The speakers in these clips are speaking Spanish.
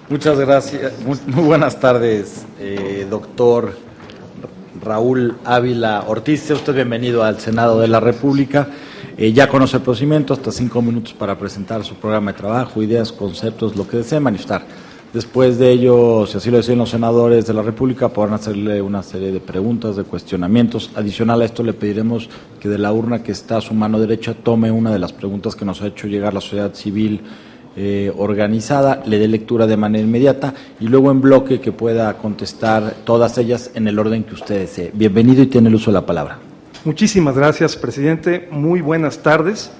Muchas gracias. Muy buenas tardes, doctor Raúl Ávila Ortiz. Sea usted bienvenido al Senado de la República. Ya conoce el procedimiento, hasta 5 minutos para presentar su programa de trabajo, ideas, conceptos, lo que desee manifestar. Después de ello, si así lo deciden los senadores de la República, podrán hacerle una serie de preguntas, de cuestionamientos. Adicional a esto, le pediremos que de la urna que está a su mano derecha tome una de las preguntas que nos ha hecho llegar la sociedad civil organizada, le dé lectura de manera inmediata y luego en bloque que pueda contestar todas ellas en el orden que usted desee. Bienvenido y tiene el uso de la palabra. Muchísimas gracias, presidente. Muy buenas tardes.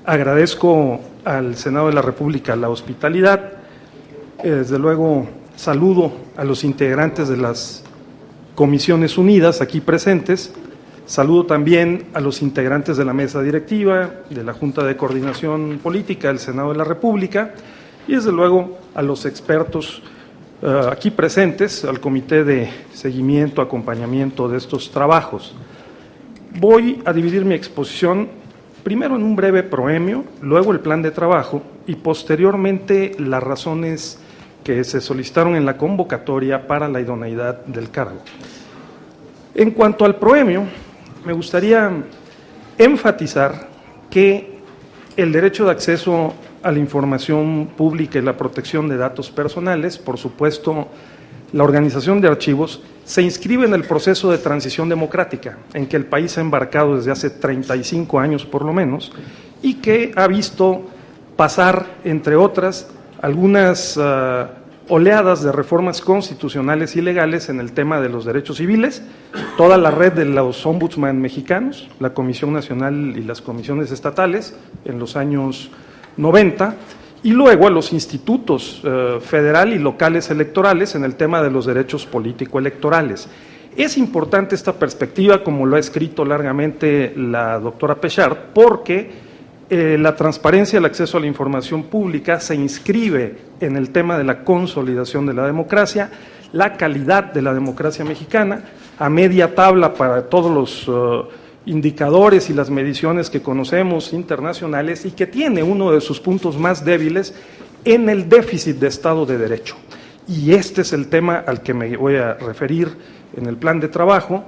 Agradezco al Senado de la República la hospitalidad. Desde luego, saludo a los integrantes de las Comisiones Unidas aquí presentes. Saludo también a los integrantes de la mesa directiva, de la Junta de Coordinación Política del Senado de la República y desde luego a los expertos aquí presentes, al Comité de Seguimiento, Acompañamiento de estos trabajos. Voy a dividir mi exposición primero en un breve proemio, luego el plan de trabajo y posteriormente las razones que se solicitaron en la convocatoria para la idoneidad del cargo. En cuanto al proemio, me gustaría enfatizar que el derecho de acceso a la información pública y la protección de datos personales, por supuesto, la organización de archivos, se inscribe en el proceso de transición democrática en que el país ha embarcado desde hace 35 años por lo menos y que ha visto pasar, entre otras, algunas oleadas de reformas constitucionales y legales en el tema de los derechos civiles, toda la red de los ombudsman mexicanos, la Comisión Nacional y las comisiones estatales en los años 90, y luego a los institutos federal y locales electorales en el tema de los derechos político-electorales. Es importante esta perspectiva, como lo ha escrito largamente la doctora Pechard, porque la transparencia y el acceso a la información pública se inscribe en el tema de la consolidación de la democracia, la calidad de la democracia mexicana, a media tabla para todos los indicadores y las mediciones que conocemos internacionales y que tiene uno de sus puntos más débiles en el déficit de Estado de Derecho. Y este es el tema al que me voy a referir en el plan de trabajo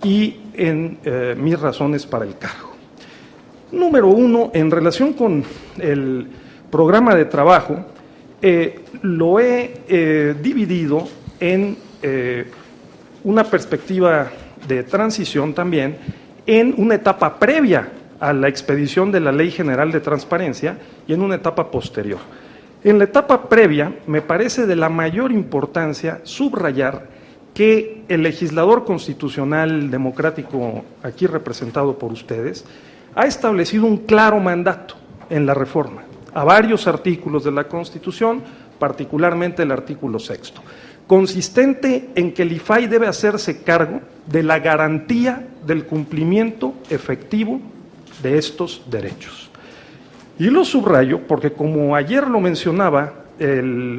y en mis razones para el cargo. Número uno, en relación con el programa de trabajo, lo he dividido en una perspectiva de transición también, en una etapa previa a la expedición de la Ley General de Transparencia y en una etapa posterior. En la etapa previa, me parece de la mayor importancia subrayar que el legislador constitucional democrático, aquí representado por ustedes, ha establecido un claro mandato en la reforma a varios artículos de la Constitución, particularmente el artículo 6º, consistente en que el IFAI debe hacerse cargo de la garantía del cumplimiento efectivo de estos derechos. Y lo subrayo porque, como ayer lo mencionaba el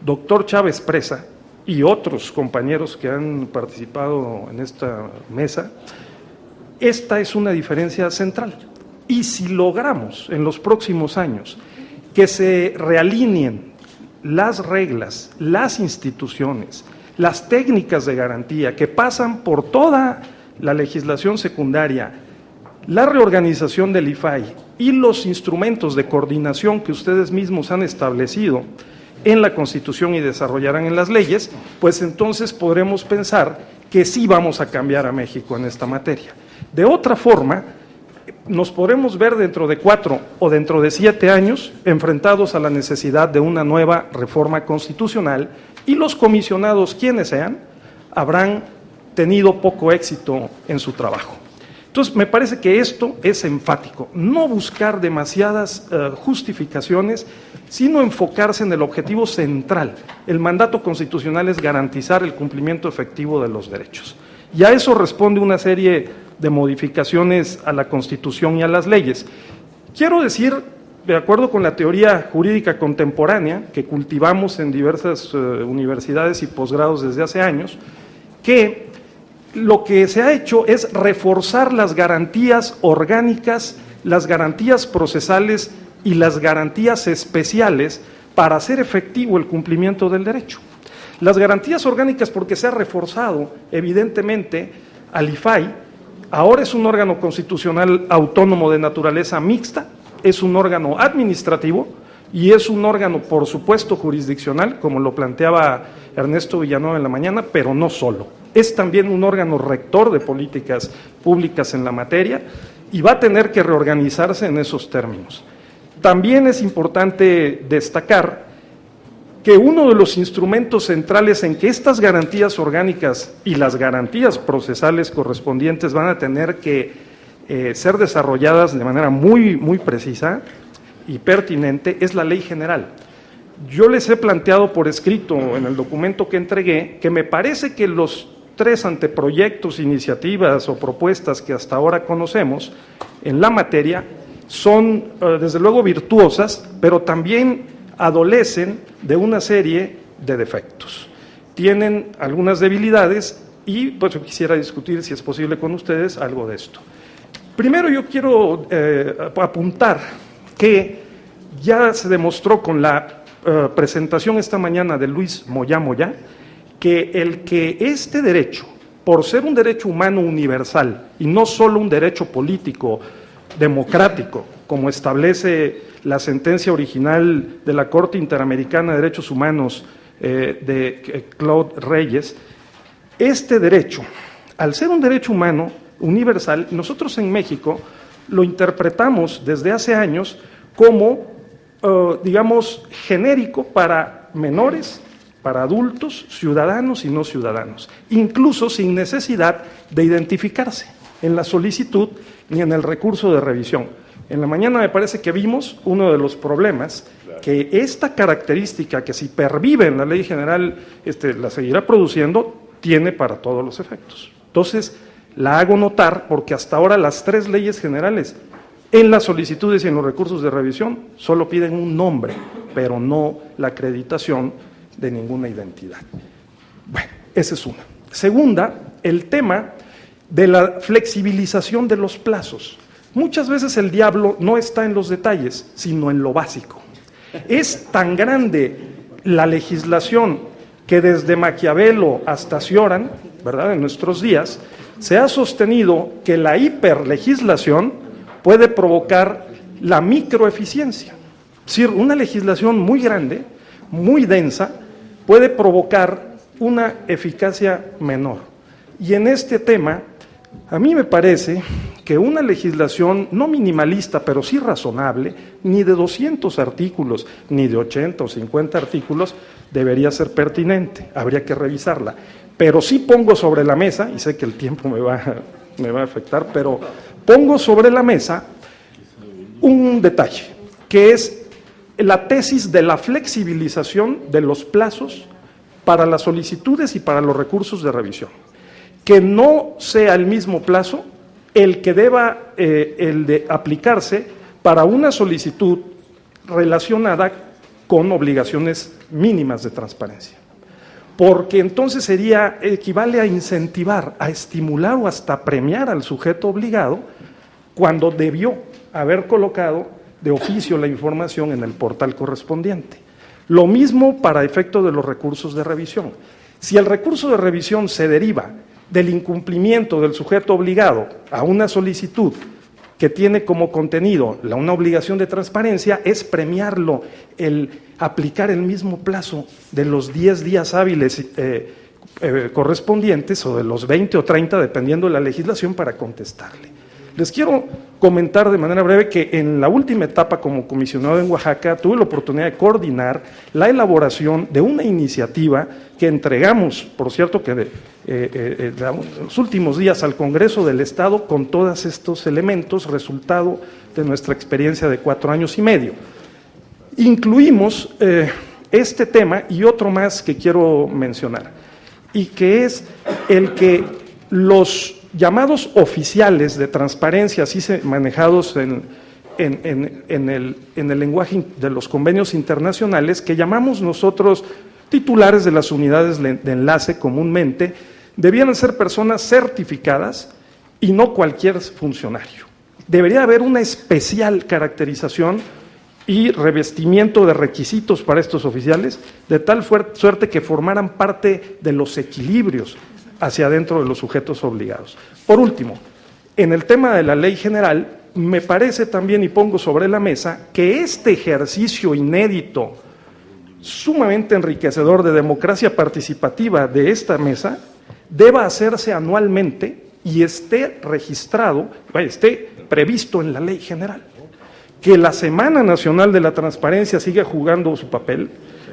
doctor Chávez Presa y otros compañeros que han participado en esta mesa, esta es una diferencia central. Y si logramos en los próximos años que se realineen las reglas, las instituciones, las técnicas de garantía que pasan por toda la legislación secundaria, la reorganización del IFAI y los instrumentos de coordinación que ustedes mismos han establecido en la Constitución y desarrollarán en las leyes, pues entonces podremos pensar que sí vamos a cambiar a México en esta materia. De otra forma, nos podremos ver dentro de 4 o dentro de 7 años enfrentados a la necesidad de una nueva reforma constitucional y los comisionados, quienes sean, habrán tenido poco éxito en su trabajo. Entonces, me parece que esto es enfático, no buscar demasiadas justificaciones, sino enfocarse en el objetivo central. El mandato constitucional es garantizar el cumplimiento efectivo de los derechos. Y a eso responde una serie de modificaciones a la Constitución y a las leyes. Quiero decir, de acuerdo con la teoría jurídica contemporánea que cultivamos en diversas universidades y posgrados desde hace años, que lo que se ha hecho es reforzar las garantías orgánicas, las garantías procesales y las garantías especiales para hacer efectivo el cumplimiento del derecho. Las garantías orgánicas, porque se ha reforzado evidentemente al IFAI, ahora es un órgano constitucional autónomo de naturaleza mixta, es un órgano administrativo y es un órgano, por supuesto, jurisdiccional, como lo planteaba Ernesto Villanueva en la mañana, pero no solo. Es también un órgano rector de políticas públicas en la materia y va a tener que reorganizarse en esos términos. También es importante destacar que uno de los instrumentos centrales en que estas garantías orgánicas y las garantías procesales correspondientes van a tener que ser desarrolladas de manera muy precisa y pertinente es la ley general. Yo les he planteado por escrito en el documento que entregué que me parece que los 3 anteproyectos, iniciativas o propuestas que hasta ahora conocemos en la materia son desde luego virtuosas, pero también adolecen de una serie de defectos. Tienen algunas debilidades y pues yo quisiera discutir, si es posible con ustedes, algo de esto. Primero yo quiero apuntar que ya se demostró con la presentación esta mañana de Luis Moya, que este derecho, por ser un derecho humano universal y no solo un derecho político democrático, como establece la sentencia original de la Corte Interamericana de Derechos Humanos de Claude Reyes, este derecho, al ser un derecho humano universal, nosotros en México lo interpretamos desde hace años como, digamos, genérico para menores, para adultos, ciudadanos y no ciudadanos, incluso sin necesidad de identificarse en la solicitud ni en el recurso de revisión. En la mañana me parece que vimos uno de los problemas, que esta característica que si pervive en la ley general la seguirá produciendo, tiene para todos los efectos. Entonces, la hago notar porque hasta ahora las 3 leyes generales en las solicitudes y en los recursos de revisión solo piden un nombre, pero no la acreditación de ninguna identidad. Bueno, esa es una. Segunda, el tema de la flexibilización de los plazos. Muchas veces el diablo no está en los detalles, sino en lo básico. Es tan grande la legislación que desde Maquiavelo hasta Cioran, ¿verdad?, en nuestros días, se ha sostenido que la hiperlegislación puede provocar la microeficiencia. Es decir, una legislación muy grande, muy densa, puede provocar una eficacia menor. Y en este tema, a mí me parece que una legislación no minimalista, pero sí razonable, ni de 200 artículos, ni de 80 o 50 artículos, debería ser pertinente, habría que revisarla. Pero sí pongo sobre la mesa, y sé que el tiempo me va a afectar, pero pongo sobre la mesa un detalle, que es la tesis de la flexibilización de los plazos para las solicitudes y para los recursos de revisión. Que no sea el mismo plazo el que deba el de aplicarse para una solicitud relacionada con obligaciones mínimas de transparencia. Porque entonces equivale a incentivar, a estimular o hasta premiar al sujeto obligado cuando debió haber colocado de oficio la información en el portal correspondiente. Lo mismo para efecto de los recursos de revisión. Si el recurso de revisión se deriva del incumplimiento del sujeto obligado a una solicitud que tiene como contenido una obligación de transparencia, es premiarlo, el aplicar el mismo plazo de los 10 días hábiles correspondientes o de los 20 o 30, dependiendo de la legislación, para contestarle. Les quiero comentar de manera breve que en la última etapa como comisionado en Oaxaca tuve la oportunidad de coordinar la elaboración de una iniciativa que entregamos, por cierto, que en los últimos días al Congreso del Estado con todos estos elementos, resultado de nuestra experiencia de 4 años y medio. Incluimos este tema y otro más que quiero mencionar, y que es el que los llamados oficiales de transparencia, así manejados en el lenguaje de los convenios internacionales, que llamamos nosotros titulares de las unidades de enlace comúnmente, debían ser personas certificadas y no cualquier funcionario. Debería haber una especial caracterización y revestimiento de requisitos para estos oficiales, de tal suerte que formaran parte de los equilibrios hacia adentro de los sujetos obligados. Por último, en el tema de la ley general, me parece también, y pongo sobre la mesa, que este ejercicio inédito, sumamente enriquecedor de democracia participativa de esta mesa, deba hacerse anualmente y esté registrado, esté previsto en la ley general. Que la Semana Nacional de la Transparencia siga jugando su papel,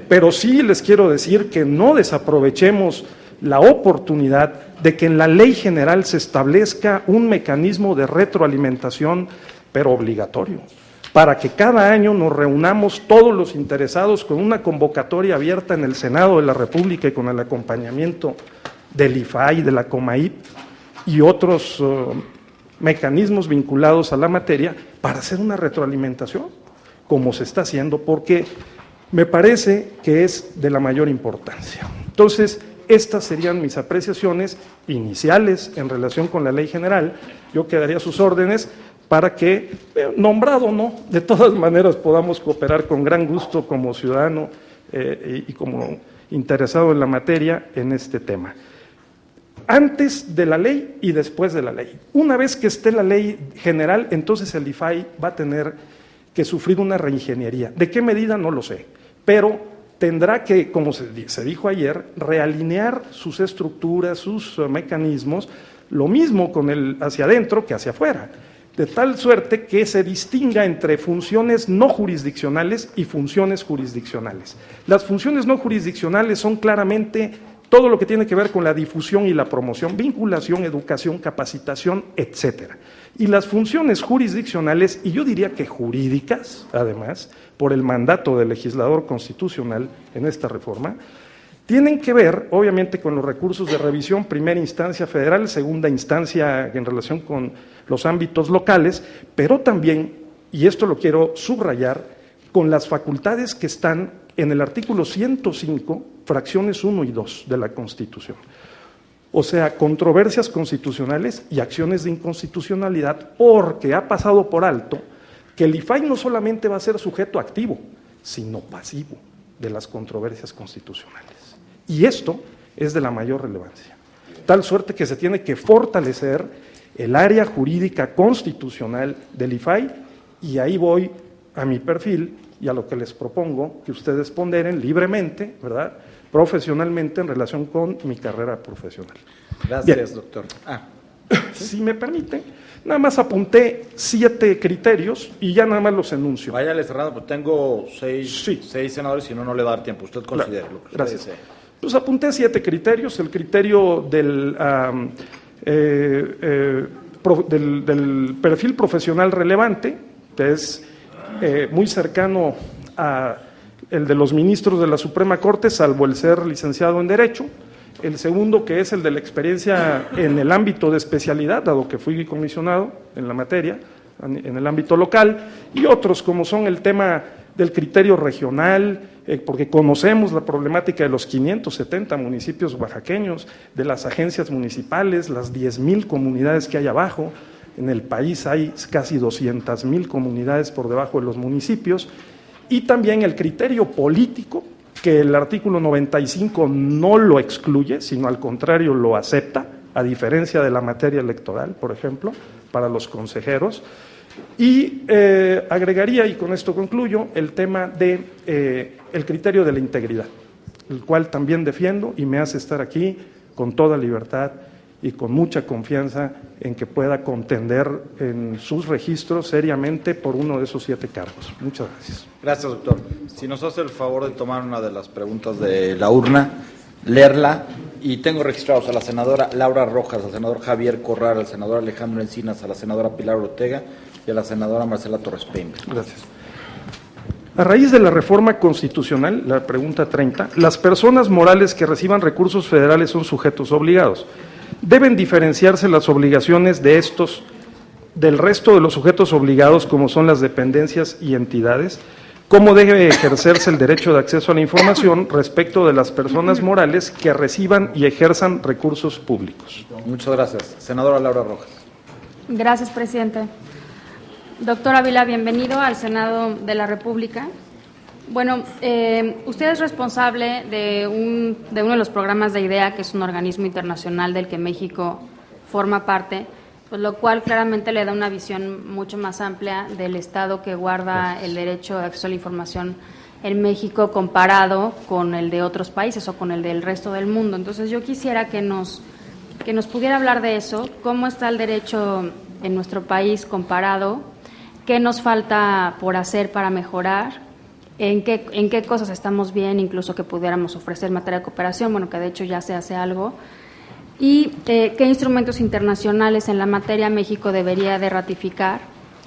pero sí les quiero decir que no desaprovechemos la oportunidad de que en la ley general se establezca un mecanismo de retroalimentación, pero obligatorio, para que cada año nos reunamos todos los interesados con una convocatoria abierta en el Senado de la República y con el acompañamiento del IFAI, de la COMAIP y otros mecanismos vinculados a la materia para hacer una retroalimentación, como se está haciendo, porque me parece que es de la mayor importancia. Entonces, estas serían mis apreciaciones iniciales en relación con la ley general. Yo quedaría a sus órdenes para que, nombrado o no, de todas maneras podamos cooperar con gran gusto como ciudadano y como interesado en la materia en este tema. Antes de la ley y después de la ley. Una vez que esté la ley general, entonces el IFAI va a tener que sufrir una reingeniería. ¿De qué medida? No lo sé, pero tendrá que, como se dijo ayer, realinear sus estructuras, sus mecanismos, lo mismo con el hacia adentro que hacia afuera, de tal suerte que se distinga entre funciones no jurisdiccionales y funciones jurisdiccionales. Las funciones no jurisdiccionales son claramente todo lo que tiene que ver con la difusión y la promoción, vinculación, educación, capacitación, etcétera. Y las funciones jurisdiccionales, y yo diría que jurídicas, además, por el mandato del legislador constitucional en esta reforma, tienen que ver, obviamente, con los recursos de revisión, primera instancia federal, segunda instancia en relación con los ámbitos locales, pero también, y esto lo quiero subrayar, con las facultades que están en el artículo 105, fracciones 1 y 2 de la Constitución. O sea, controversias constitucionales y acciones de inconstitucionalidad, porque ha pasado por alto que el IFAI no solamente va a ser sujeto activo, sino pasivo de las controversias constitucionales. Y esto es de la mayor relevancia. Tal suerte que se tiene que fortalecer el área jurídica constitucional del IFAI, y ahí voy a mi perfil y a lo que les propongo que ustedes ponderen libremente, ¿verdad?, profesionalmente en relación con mi carrera profesional. Gracias, bien, doctor. Si me permiten, nada más apunté 7 criterios y ya nada más los enuncio. Váyale cerrando, pues tengo 6 senadores, si no, no le va a dar tiempo. Usted considere lo que gracias. usted desee. Pues apunté 7 criterios. El criterio del perfil profesional relevante, que es muy cercano a el de los ministros de la Suprema Corte, salvo el ser licenciado en Derecho. El segundo, que es el de la experiencia en el ámbito de especialidad, dado que fui comisionado en la materia, en el ámbito local, y otros como son el tema del criterio regional, porque conocemos la problemática de los 570 municipios oaxaqueños, de las agencias municipales, las 10,000 comunidades que hay abajo. En el país hay casi 200,000 comunidades por debajo de los municipios, y también el criterio político, que el artículo 95 no lo excluye, sino al contrario lo acepta, a diferencia de la materia electoral, por ejemplo, para los consejeros. Y agregaría, y con esto concluyo, el tema de el criterio de la integridad, el cual también defiendo y me hace estar aquí con toda libertad y con mucha confianza en que pueda contender en sus registros seriamente por uno de esos 7 cargos. Muchas gracias. Gracias, doctor. Si nos hace el favor de tomar una de las preguntas de la urna, leerla, y tengo registrados a la senadora Laura Rojas, al senador Javier Corral, al senador Alejandro Encinas, a la senadora Pilar Ortega y a la senadora Marcela Torres Peña. Gracias. A raíz de la reforma constitucional, la pregunta 30, las personas morales que reciban recursos federales son sujetos obligados. Deben diferenciarse las obligaciones de estos del resto de los sujetos obligados, como son las dependencias y entidades. ¿Cómo debe ejercerse el derecho de acceso a la información respecto de las personas morales que reciban y ejerzan recursos públicos? Muchas gracias. Senadora Laura Rojas. Gracias, presidente. Doctor Ávila, bienvenido al Senado de la República. Bueno, usted es responsable de uno de los programas de IDEA, que es un organismo internacional del que México forma parte, pues lo cual claramente le da una visión mucho más amplia del Estado que guarda el derecho de acceso a la información en México comparado con el de otros países o con el del resto del mundo. Entonces yo quisiera que nos pudiera hablar de eso, cómo está el derecho en nuestro país comparado, qué nos falta por hacer para mejorar, en qué cosas estamos bien, incluso que pudiéramos ofrecer en materia de cooperación, bueno, que de hecho ya se hace algo, y qué instrumentos internacionales en la materia México debería de ratificar.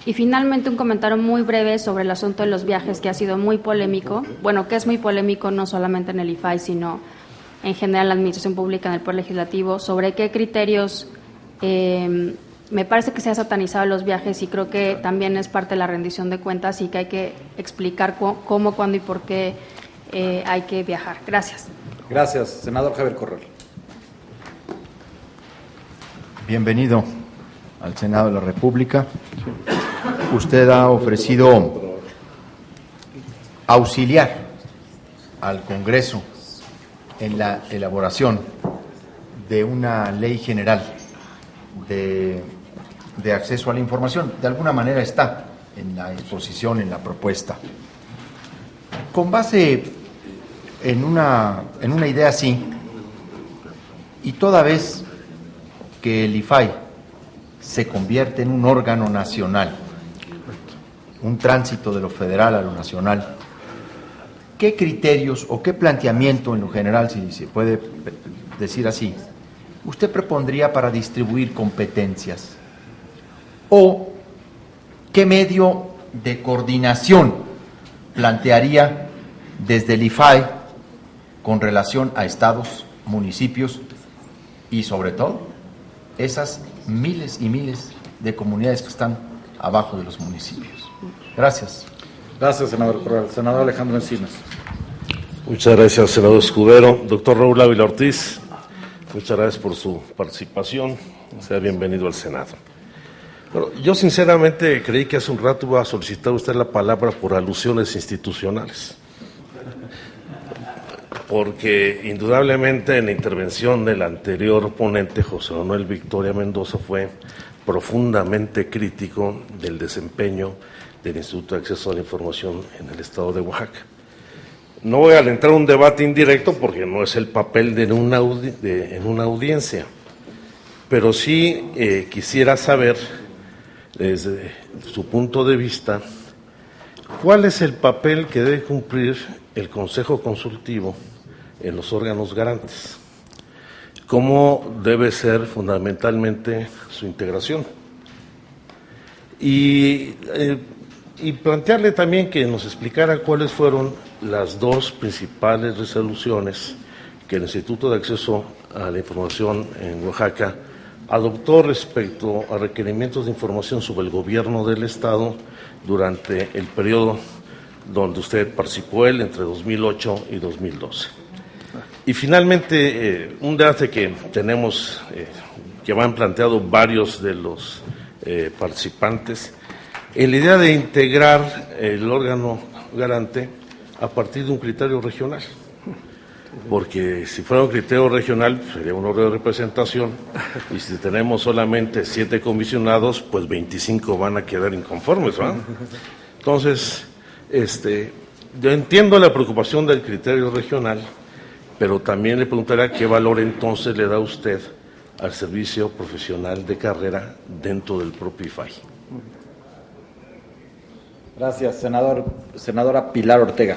Y finalmente un comentario muy breve sobre el asunto de los viajes, que ha sido muy polémico, bueno, que es muy polémico no solamente en el IFAI, sino en general en la administración pública, en el Poder Legislativo, sobre qué criterios, me parece que se ha satanizado los viajes y creo que también es parte de la rendición de cuentas y que hay que explicar cómo, cuándo y por qué hay que viajar. Gracias. Gracias. Senador Javier Corral. Bienvenido al Senado de la República. Usted ha ofrecido auxiliar al Congreso en la elaboración de una ley general de acceso a la información. De alguna manera está en la exposición, en la propuesta. Con base en una idea así, y toda vez que el IFAI se convierte en un órgano nacional, un tránsito de lo federal a lo nacional, ¿qué criterios o qué planteamiento en lo general, si se puede decir así, usted propondría para distribuir competencias? ¿O qué medio de coordinación plantearía desde el IFAI con relación a estados, municipios y sobre todo esas miles y miles de comunidades que están abajo de los municipios? Gracias. Gracias, senador Corral. Senador Alejandro Encinas. Muchas gracias, senador Escudero. Doctor Raúl Ávila Ortiz, muchas gracias por su participación. Sea bienvenido al Senado. Bueno, yo sinceramente creí que hace un rato iba a solicitar usted la palabra por alusiones institucionales, porque indudablemente en la intervención del anterior ponente, José Manuel Victoria Mendoza, fue profundamente crítico del desempeño del Instituto de Acceso a la Información en el estado de Oaxaca. No voy a entrar a un debate indirecto porque no es el papel en una audiencia, pero sí quisiera saber, desde su punto de vista, cuál es el papel que debe cumplir el Consejo Consultivo en los órganos garantes, cómo debe ser fundamentalmente su integración y plantearle también que nos explicara cuáles fueron las dos principales resoluciones que el Instituto de Acceso a la Información en Oaxaca adoptó respecto a requerimientos de información sobre el gobierno del Estado durante el periodo donde usted participó, entre 2008 y 2012. Y finalmente, un debate que tenemos, que van planteado varios de los participantes, en la idea de integrar el órgano garante a partir de un criterio regional, porque si fuera un criterio regional pues sería un órgano de representación, y si tenemos solamente 7 comisionados, pues 25 van a quedar inconformes, ¿verdad? Entonces, yo entiendo la preocupación del criterio regional, pero también le preguntaría qué valor entonces le da usted al servicio profesional de carrera dentro del propio IFAI. Gracias, senadora Pilar Ortega.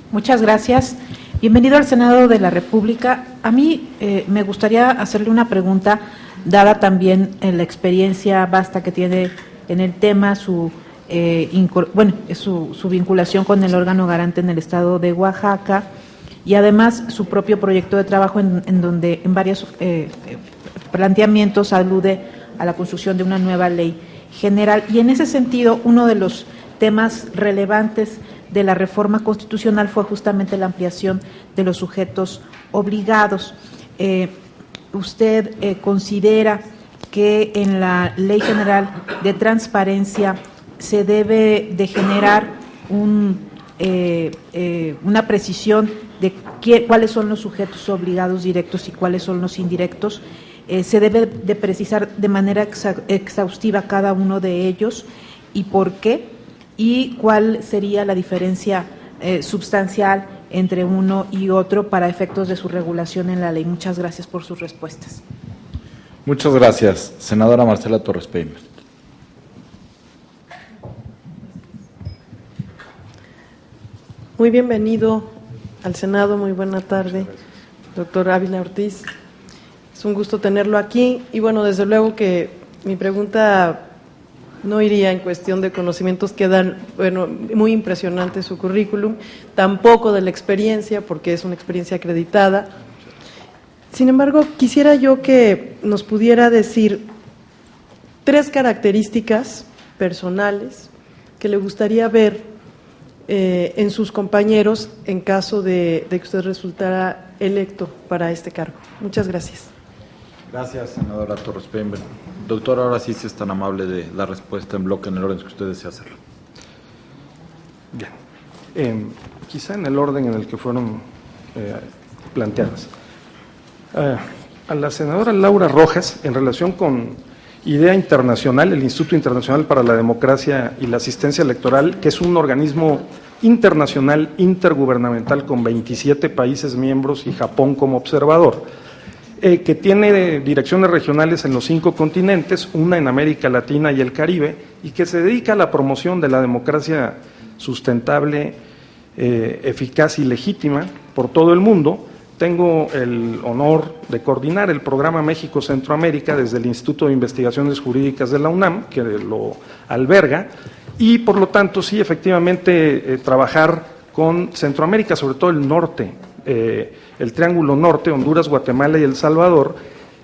Muchas gracias. Bienvenido al Senado de la República. A mí me gustaría hacerle una pregunta, dada también la experiencia vasta que tiene en el tema, su vinculación con el órgano garante en el estado de Oaxaca y además su propio proyecto de trabajo en donde en varios planteamientos alude a la construcción de una nueva ley general. Y en ese sentido, uno de los temas relevantes de la reforma constitucional fue justamente la ampliación de los sujetos obligados. ¿Usted considera que en la Ley General de Transparencia se debe de generar una precisión de cuáles son los sujetos obligados directos y cuáles son los indirectos. Se debe de precisar de manera exhaustiva cada uno de ellos y por qué, y cuál sería la diferencia sustancial entre uno y otro para efectos de su regulación en la ley. Muchas gracias por sus respuestas. Muchas gracias. Senadora Marcela Torres Peimer. Muy bienvenido al Senado, muy buena tarde, doctor Ávila Ortiz. Es un gusto tenerlo aquí y bueno, desde luego que mi pregunta no iría en cuestión de conocimientos que dan, bueno, muy impresionante su currículum, tampoco de la experiencia, porque es una experiencia acreditada. Sin embargo, quisiera yo que nos pudiera decir 3 características personales que le gustaría ver en sus compañeros en caso de que usted resultara electo para este cargo. Muchas gracias. Gracias, senadora Torres Peimer. Doctor, ahora sí si es tan amable de la respuesta en bloque en el orden que usted desea hacerlo. Bien. Quizá en el orden en el que fueron planteadas. A la senadora Laura Rojas, en relación con IDEA Internacional, el Instituto Internacional para la Democracia y la Asistencia Electoral, que es un organismo internacional intergubernamental con 27 países miembros y Japón como observador, que tiene direcciones regionales en los 5 continentes, una en América Latina y el Caribe, y que se dedica a la promoción de la democracia sustentable, eficaz y legítima por todo el mundo. Tengo el honor de coordinar el programa México-Centroamérica desde el Instituto de Investigaciones Jurídicas de la UNAM, que lo alberga, y por lo tanto sí, efectivamente, trabajar con Centroamérica, sobre todo el norte, el Triángulo Norte, Honduras, Guatemala y El Salvador,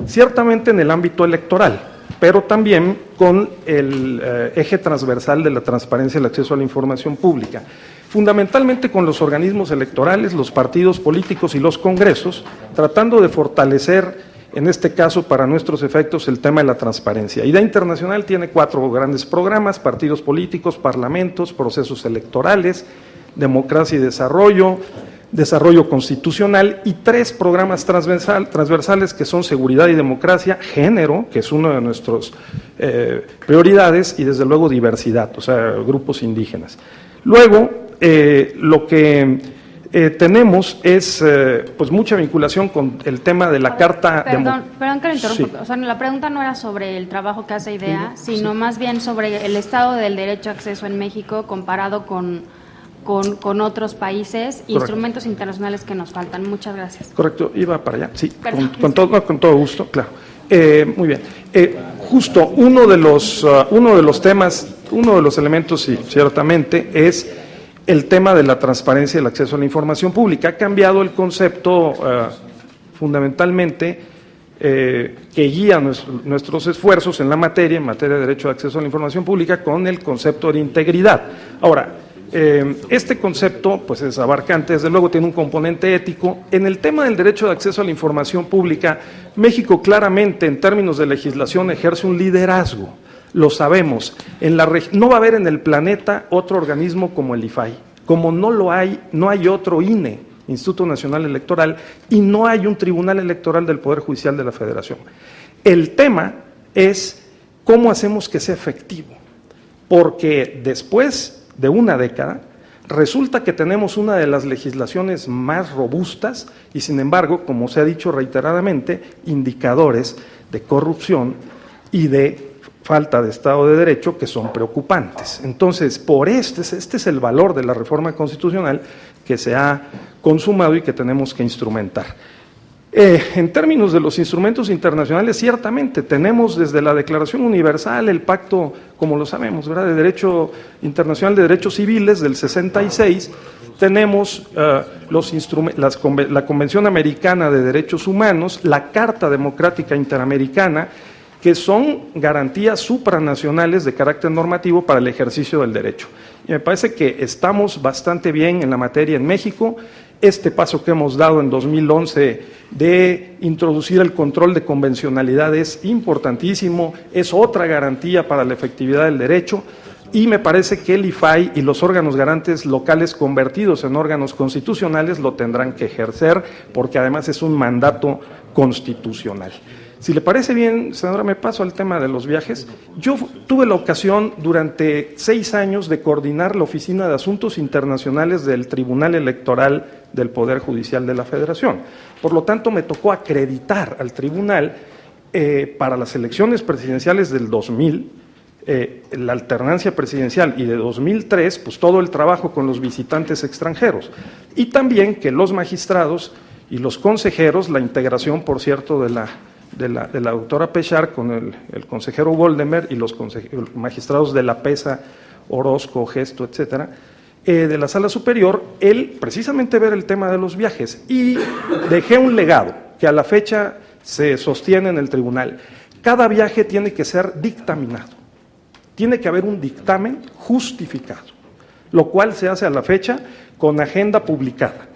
ciertamente en el ámbito electoral, pero también con el eje transversal de la transparencia y el acceso a la información pública. Fundamentalmente con los organismos electorales, los partidos políticos y los congresos, tratando de fortalecer, en este caso para nuestros efectos, el tema de la transparencia. IDEA Internacional tiene 4 grandes programas: partidos políticos, parlamentos, procesos electorales, democracia y desarrollo, desarrollo constitucional, y 3 programas transversales que son seguridad y democracia, género, que es una de nuestras prioridades, y desde luego diversidad, o sea, grupos indígenas. Luego, lo que tenemos es pues mucha vinculación con el tema de la Carta. Perdón que lo interrumpa. Sí. O sea, la pregunta no era sobre el trabajo que hace IDEA, sino más bien sobre el estado del derecho a acceso en México comparado con otros países, instrumentos internacionales que nos faltan. Muchas gracias. Correcto, iba para allá, sí, con todo gusto, claro. Muy bien. Justo uno de los temas, uno de los elementos, sí, ciertamente, es el tema de la transparencia y el acceso a la información pública. Ha cambiado el concepto fundamentalmente que guía nuestros esfuerzos en materia de derecho de acceso a la información pública, con el concepto de integridad. Ahora, este concepto pues es abarcante, desde luego tiene un componente ético. En el tema del derecho de acceso a la información pública, México claramente en términos de legislación ejerce un liderazgo, lo sabemos. No va a haber en el planeta otro organismo como el IFAI, como no hay otro INE, Instituto Nacional Electoral, y no hay un Tribunal Electoral del Poder Judicial de la Federación. El tema es cómo hacemos que sea efectivo, porque después de una década, resulta que tenemos una de las legislaciones más robustas y, sin embargo, como se ha dicho reiteradamente, indicadores de corrupción y de falta de Estado de Derecho que son preocupantes. Entonces, este es el valor de la reforma constitucional que se ha consumado y que tenemos que instrumentar. En términos de los instrumentos internacionales, ciertamente tenemos desde la Declaración Universal, el Pacto, como lo sabemos, ¿verdad?, de Derecho Internacional de Derechos Civiles del 66, tenemos la Convención Americana de Derechos Humanos, la Carta Democrática Interamericana, que son garantías supranacionales de carácter normativo para el ejercicio del derecho. Y me parece que estamos bastante bien en la materia en México. este paso que hemos dado en 2011 de introducir el control de convencionalidad es importantísimo, es otra garantía para la efectividad del derecho, y me parece que el IFAI y los órganos garantes locales convertidos en órganos constitucionales lo tendrán que ejercer, porque además es un mandato constitucional. Si le parece bien, senadora, me paso al tema de los viajes. Yo tuve la ocasión durante 6 años de coordinar la Oficina de Asuntos Internacionales del Tribunal Electoral del Poder Judicial de la Federación. Por lo tanto, me tocó acreditar al tribunal para las elecciones presidenciales del 2000, la alternancia presidencial, y de 2003, pues todo el trabajo con los visitantes extranjeros. Y también que los magistrados y los consejeros, la integración, por cierto, de la doctora Pechar con el consejero Goldemer y los magistrados de la PESA, Orozco, Gesto, etcétera, de la Sala Superior, él precisamente ver el tema de los viajes, y dejé un legado que a la fecha se sostiene en el tribunal. Cada viaje tiene que ser dictaminado, tiene que haber un dictamen justificado, lo cual se hace a la fecha con agenda publicada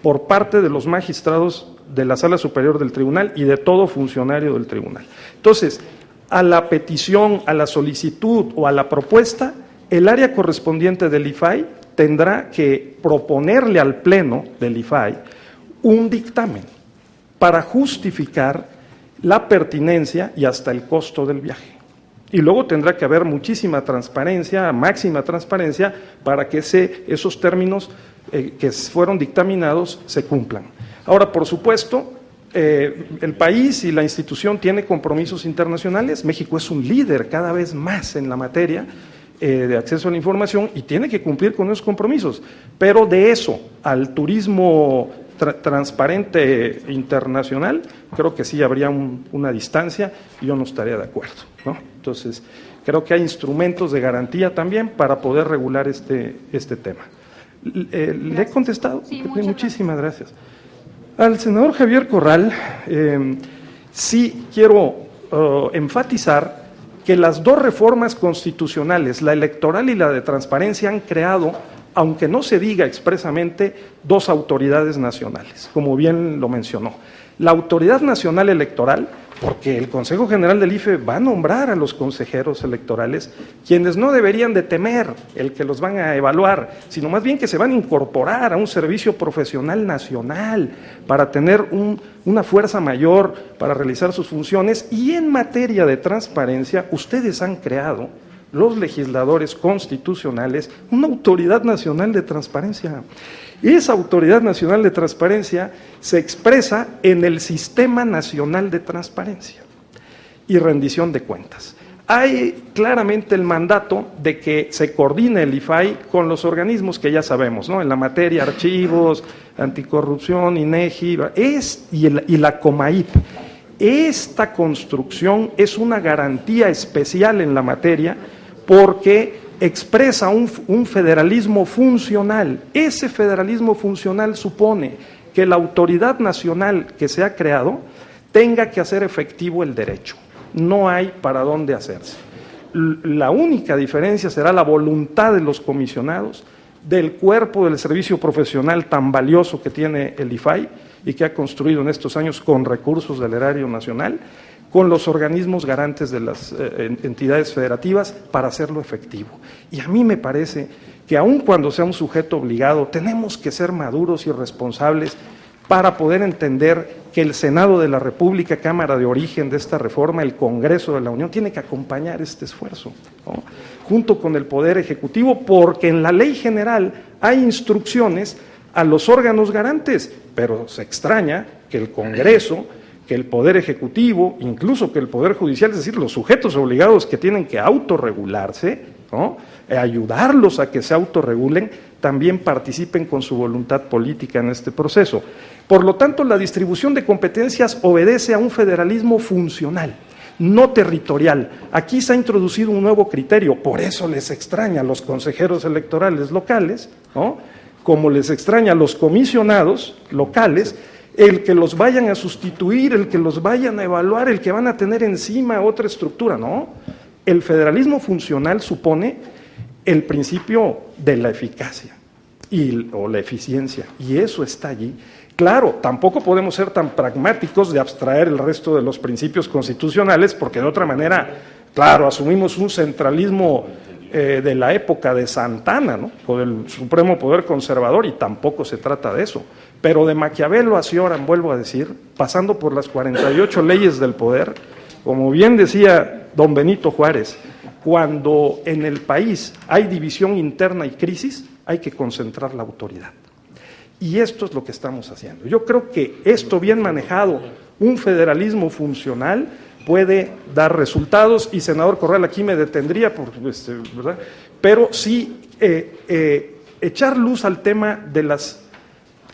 por parte de los magistrados de la Sala Superior del Tribunal y de todo funcionario del Tribunal. Entonces, a la petición, a la solicitud o a la propuesta, el área correspondiente del IFAI tendrá que proponerle al Pleno del IFAI un dictamen para justificar la pertinencia y hasta el costo del viaje. Y luego tendrá que haber muchísima transparencia, máxima transparencia, para que esos términos que fueron dictaminados se cumplan. Ahora, por supuesto, el país y la institución tiene compromisos internacionales. México es un líder cada vez más en la materia de acceso a la información y tiene que cumplir con esos compromisos. Pero de eso al turismo transparente internacional, creo que sí habría una distancia y yo no estaría de acuerdo, ¿no? Entonces, creo que hay instrumentos de garantía también para poder regular este tema. ¿Le he contestado? Sí, muchísimas gracias. Al senador Javier Corral, sí quiero enfatizar que las 2 reformas constitucionales, la electoral y la de transparencia, han creado, aunque no se diga expresamente, 2 autoridades nacionales, como bien lo mencionó. La Autoridad Nacional Electoral, porque el Consejo General del IFE va a nombrar a los consejeros electorales, quienes no deberían de temer el que los van a evaluar, sino más bien que se van a incorporar a un servicio profesional nacional para tener una fuerza mayor para realizar sus funciones. Y en materia de transparencia, ustedes han creado, los legisladores constitucionales, una Autoridad Nacional de Transparencia. Esa Autoridad Nacional de Transparencia se expresa en el Sistema Nacional de Transparencia y Rendición de Cuentas. Hay claramente el mandato de que se coordine el IFAI con los organismos que ya sabemos, ¿no? En la materia, archivos, anticorrupción, INEGI, y la COMAIP. Esta construcción es una garantía especial en la materia porque expresa un federalismo funcional. Ese federalismo funcional supone que la autoridad nacional que se ha creado tenga que hacer efectivo el derecho. No hay para dónde hacerse. La única diferencia será la voluntad de los comisionados, del cuerpo del servicio profesional tan valioso que tiene el IFAI y que ha construido en estos años con recursos del erario nacional, con los organismos garantes de las entidades federativas para hacerlo efectivo. Y a mí me parece que aun cuando sea un sujeto obligado, tenemos que ser maduros y responsables para poder entender que el Senado de la República, Cámara de origen de esta reforma, el Congreso de la Unión, tiene que acompañar este esfuerzo, ¿no? Junto con el Poder Ejecutivo, porque en la Ley General hay instrucciones a los órganos garantes, pero se extraña que el Congreso, que el Poder Ejecutivo, incluso que el Poder Judicial, es decir, los sujetos obligados que tienen que autorregularse, ¿no? Ayudarlos a que se autorregulen, también participen con su voluntad política en este proceso. Por lo tanto, la distribución de competencias obedece a un federalismo funcional, no territorial. Aquí se ha introducido un nuevo criterio, por eso les extraña a los consejeros electorales locales, ¿no? Como les extraña a los comisionados locales, el que los vayan a sustituir, el que los vayan a evaluar, el que van a tener encima otra estructura, ¿no? El federalismo funcional supone el principio de la eficacia. o la eficiencia, y eso está allí. Claro, tampoco podemos ser tan pragmáticos de abstraer el resto de los principios constitucionales, porque de otra manera, claro, asumimos un centralismo de la época de Santana, ¿no?, con el supremo poder conservador, y tampoco se trata de eso. Pero de Maquiavelo a Cioran, vuelvo a decir, pasando por las 48 leyes del poder, como bien decía don Benito Juárez, cuando en el país hay división interna y crisis, hay que concentrar la autoridad. Y esto es lo que estamos haciendo. Yo creo que esto bien manejado, un federalismo funcional, puede dar resultados, y senador Corral, aquí me detendría, ¿verdad?, pero sí echar luz al tema de las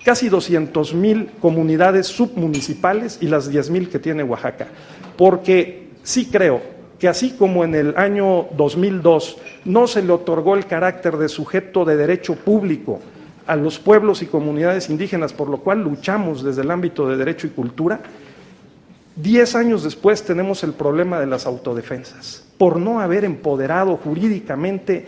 casi 200,000 comunidades submunicipales y las 10,000 que tiene Oaxaca, porque sí creo que así como en el año 2002 no se le otorgó el carácter de sujeto de derecho público a los pueblos y comunidades indígenas, por lo cual luchamos desde el ámbito de derecho y cultura, 10 años después tenemos el problema de las autodefensas, por no haber empoderado jurídicamente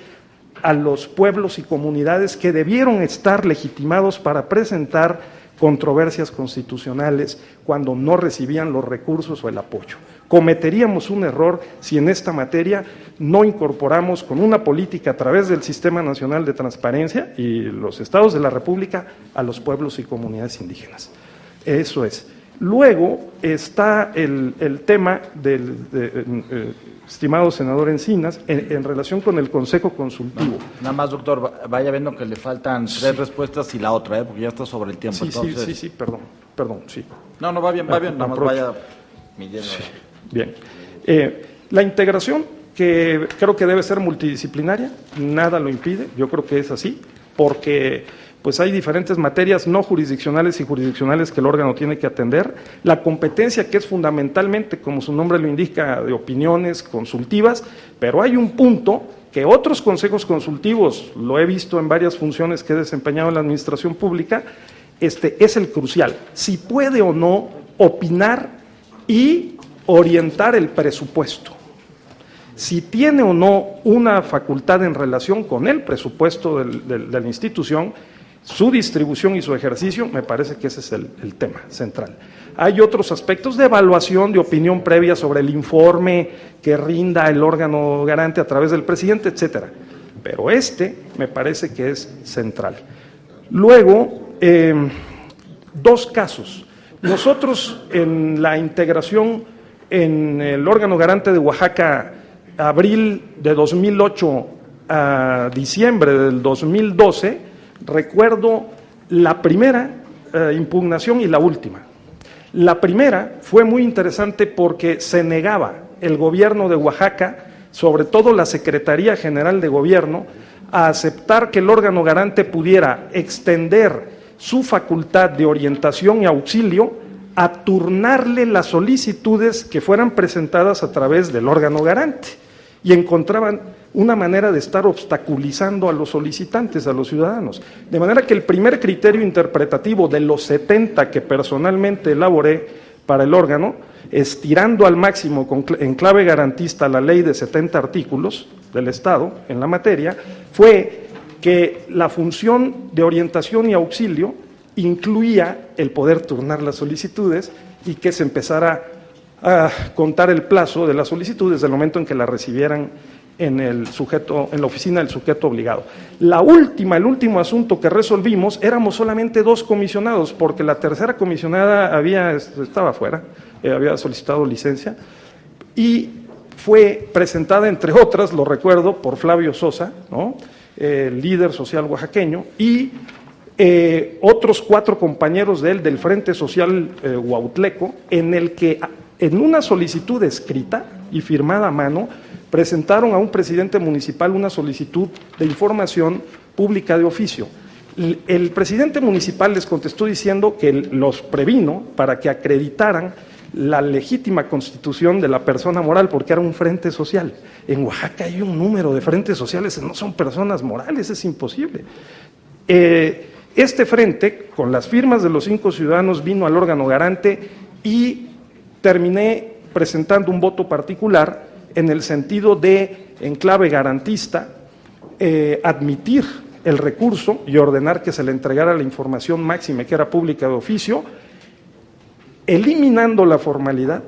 a los pueblos y comunidades que debieron estar legitimados para presentar controversias constitucionales cuando no recibían los recursos o el apoyo. Cometeríamos un error si en esta materia no incorporamos con una política a través del Sistema Nacional de Transparencia y los estados de la República a los pueblos y comunidades indígenas. Eso es. Luego está el tema del estimado senador Encinas en relación con el Consejo Consultivo. Nada más, doctor, vaya viendo que le faltan 3 respuestas y la otra, porque ya está sobre el tiempo. Sí, entonces... sí, perdón, sí. No, va bien, nada más vaya midiendo. Sí, bien. La integración, que creo que debe ser multidisciplinaria, nada lo impide, yo creo que es así, porque pues hay diferentes materias no jurisdiccionales y jurisdiccionales que el órgano tiene que atender. La competencia, que es fundamentalmente, como su nombre lo indica, de opiniones consultivas, pero hay un punto que otros consejos consultivos, lo he visto en varias funciones que he desempeñado en la administración pública, es el crucial: si puede o no opinar y orientar el presupuesto, si tiene o no una facultad en relación con el presupuesto de la institución, su distribución y su ejercicio. Me parece que ese es el tema central. Hay otros aspectos de evaluación, de opinión previa sobre el informe que rinda el órgano garante a través del presidente, etcétera. Pero me parece que es central. Luego, 2 casos. Nosotros en la integración en el órgano garante de Oaxaca, abril de 2008 a diciembre del 2012, recuerdo la primera impugnación y la última. La primera fue muy interesante porque se negaba el gobierno de Oaxaca, sobre todo la Secretaría General de Gobierno, a aceptar que el órgano garante pudiera extender su facultad de orientación y auxilio a turnarle las solicitudes que fueran presentadas a través del órgano garante, y encontraban una manera de estar obstaculizando a los solicitantes, a los ciudadanos. De manera que el primer criterio interpretativo de los 70 que personalmente elaboré para el órgano, estirando al máximo en clave garantista la ley de 70 artículos del Estado en la materia, fue que la función de orientación y auxilio incluía el poder turnar las solicitudes y que se empezara a contar el plazo de las solicitudes desde el momento en que la recibieran en la oficina del sujeto obligado. El último asunto que resolvimos, éramos solamente 2 comisionados, porque la tercera comisionada estaba fuera, había solicitado licencia, y fue presentada, entre otras, lo recuerdo, por Flavio Sosa, ¿no?, el líder social oaxaqueño, y otros 4 compañeros de él del Frente Social Huautleco, en el que en una solicitud escrita y firmada a mano presentaron a un presidente municipal una solicitud de información pública de oficio. El presidente municipal les contestó diciendo que los previno para que acreditaran la legítima constitución de la persona moral, porque era un frente social. En Oaxaca hay un número de frentes sociales, no son personas morales, es imposible. Este frente, con las firmas de los 5 ciudadanos, vino al órgano garante y terminé presentando un voto particular en el sentido de, en clave garantista, admitir el recurso y ordenar que se le entregara la información máxima que era pública de oficio, eliminando la formalidad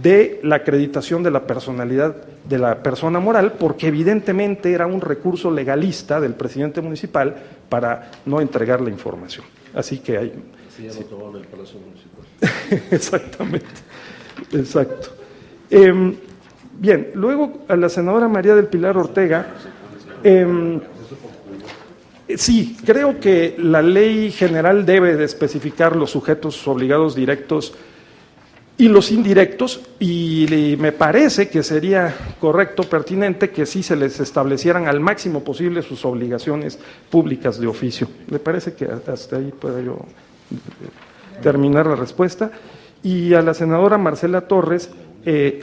de la acreditación de la personalidad de la persona moral, porque evidentemente era un recurso legalista del presidente municipal para no entregar la información. Así que hay... Sí, ya lo tomaron el Palacio Municipal. Exactamente, exacto. Bien, luego a la senadora María del Pilar Ortega, sí, creo que la ley general debe de especificar los sujetos obligados directos y los indirectos, y me parece que sería correcto, pertinente, que sí se les establecieran al máximo posible sus obligaciones públicas de oficio. Me parece que hasta ahí puedo yo terminar la respuesta. Y a la senadora Marcela Torres,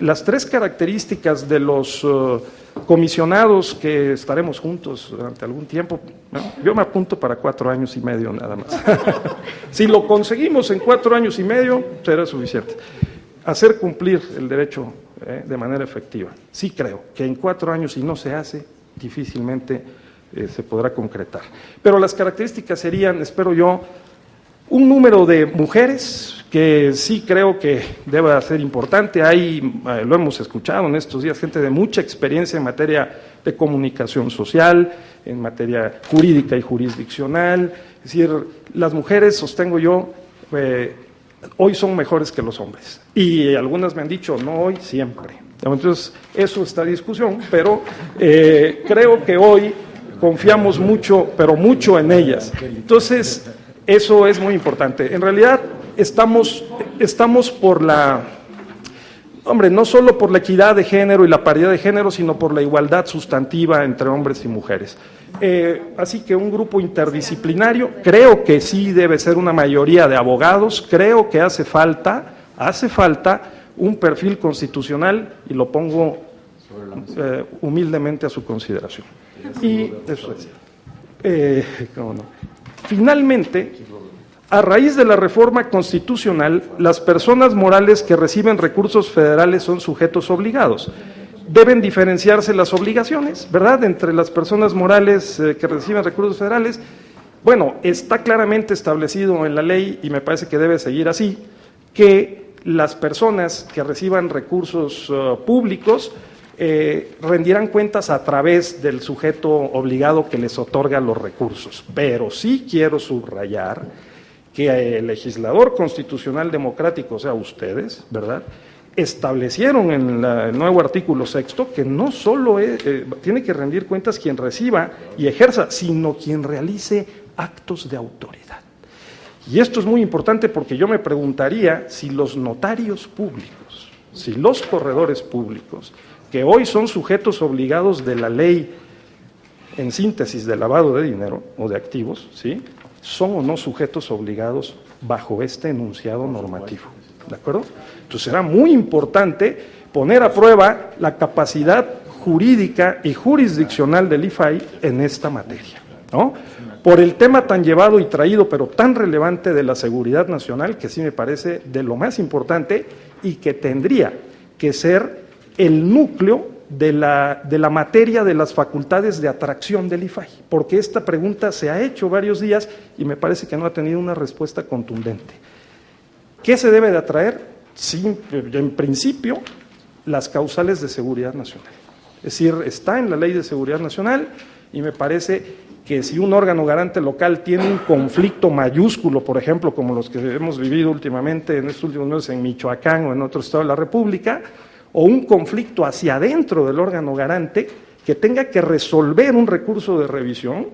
las tres características de los comisionados que estaremos juntos durante algún tiempo, ¿no? Yo me apunto para 4 años y medio nada más. Si lo conseguimos en 4 años y medio, será suficiente. Hacer cumplir el derecho de manera efectiva. Sí creo que en 4 años, si no se hace, difícilmente se podrá concretar. Pero las características serían, espero yo, un número de mujeres, que sí creo que debe ser importante. Hay, lo hemos escuchado en estos días, gente de mucha experiencia en materia de comunicación social, en materia jurídica y jurisdiccional. Es decir, las mujeres, sostengo yo, hoy son mejores que los hombres. Y algunas me han dicho, no hoy, siempre. Entonces, eso está en discusión, pero creo que hoy confiamos mucho, pero mucho en ellas. Entonces, eso es muy importante. En realidad, estamos por la, no solo por la equidad de género y la paridad de género, sino por la igualdad sustantiva entre hombres y mujeres. Así que un grupo interdisciplinario, creo que sí debe ser una mayoría de abogados, creo que hace falta un perfil constitucional, y lo pongo humildemente a su consideración. Y eso es. ¿Cómo no? Finalmente, a raíz de la reforma constitucional, las personas morales que reciben recursos federales son sujetos obligados. Deben diferenciarse las obligaciones, ¿verdad?, entre las personas morales que reciben recursos federales. Bueno, está claramente establecido en la ley, y me parece que debe seguir así, que las personas que reciban recursos públicos rendirán cuentas a través del sujeto obligado que les otorga los recursos. Pero sí quiero subrayar que el legislador constitucional democrático, o sea, ustedes, ¿verdad?, establecieron en el nuevo artículo 6º que no solo tiene que rendir cuentas quien reciba y ejerza, sino quien realice actos de autoridad. Y esto es muy importante, porque yo me preguntaría si los notarios públicos, si los corredores públicos, que hoy son sujetos obligados de la ley, en síntesis, de lavado de dinero o de activos, ¿sí?, son o no sujetos obligados bajo este enunciado normativo. ¿De acuerdo? Entonces será muy importante poner a prueba la capacidad jurídica y jurisdiccional del IFAI en esta materia, ¿no? Por el tema tan llevado y traído, pero tan relevante, de la seguridad nacional, que sí me parece de lo más importante y que tendría que ser el núcleo de la materia de las facultades de atracción del IFAI, porque esta pregunta se ha hecho varios días y me parece que no ha tenido una respuesta contundente. ¿Qué se debe de atraer? Sí, en principio, las causales de seguridad nacional. Es decir, está en la Ley de Seguridad Nacional, y me parece que si un órgano garante local tiene un conflicto mayúsculo, por ejemplo, como los que hemos vivido últimamente en estos últimos meses en Michoacán o en otro estado de la República, o un conflicto hacia adentro del órgano garante que tenga que resolver un recurso de revisión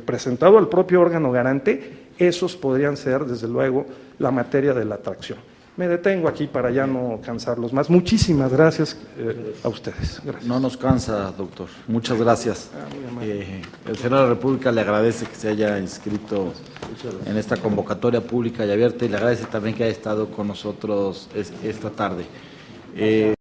presentado al propio órgano garante, esos podrían ser, desde luego, la materia de la atracción. Me detengo aquí para ya no cansarlos más. Muchísimas gracias a ustedes. Gracias. No nos cansa, doctor. Muchas gracias. El Senado de la República le agradece que se haya inscrito en esta convocatoria pública y abierta, y le agradece también que haya estado con nosotros esta tarde.